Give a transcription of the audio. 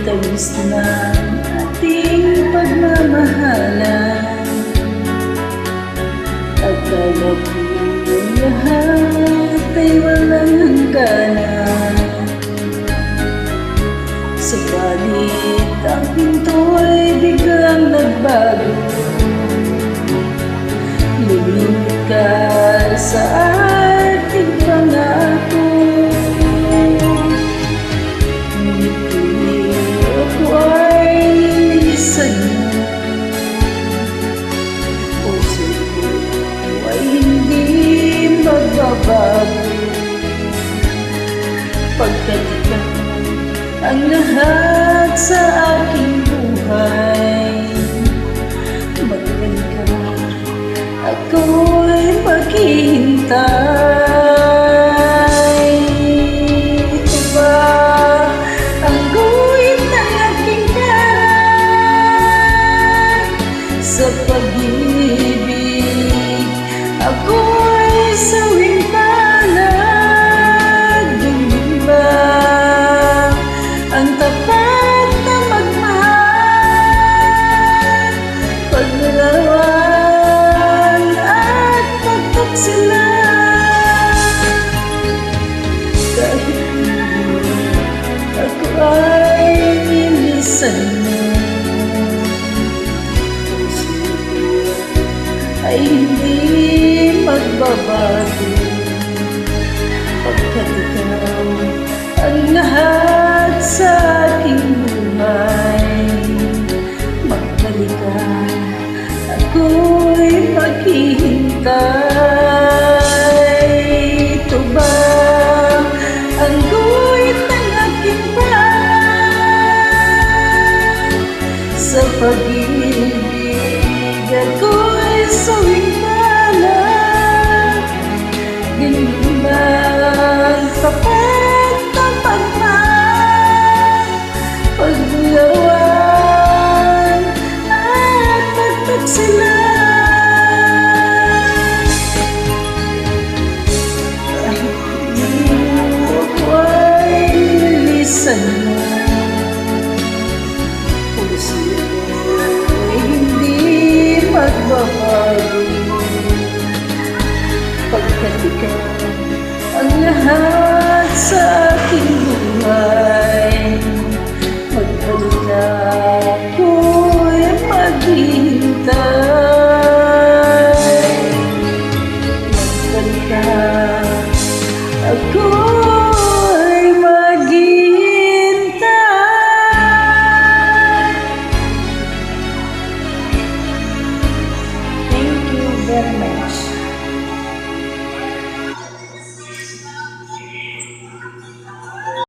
tamis ng ating pagmamahalan. Akala ko ang lahat ay walang hangganan, subalit ang pinto'y biglang nagbago. Lumimit ka sa ating pangako, ngunit ako ay nilisan mo. Puso ko ay hindi magbabago, pagkat ikaw ang lahat sa aking buhay. Magbalik ka, ako'y maghihintay. Ito ba ang guhit ng aking karan sa pag-ibig? Ako'y sawing palad. Ganyan ba ang tapat na magmahal? Paglalawan at pagtaksila, kahit ako ay nilisan mo. Puso ko ay hindi magbabago, pagkat ikaw ang lahat sa aking buhay. Magbalik ka, ako'y maghihintay. Ito ba ang guhit ng aking paraan sa pag-ibig? Ako'y sawing palad. Ganyan ba ang tapat na pagmahal? Paglalawan at pagtaksila, kahit hindi mo ako ay nilisan mo. Puso ko ay hindi magbabago, pagkat ikaw ang lahat sa aking buhay. Magbalik ka, ako'y maghihintay. Magbalik ka, ako'y maghihintay. Thank you very much.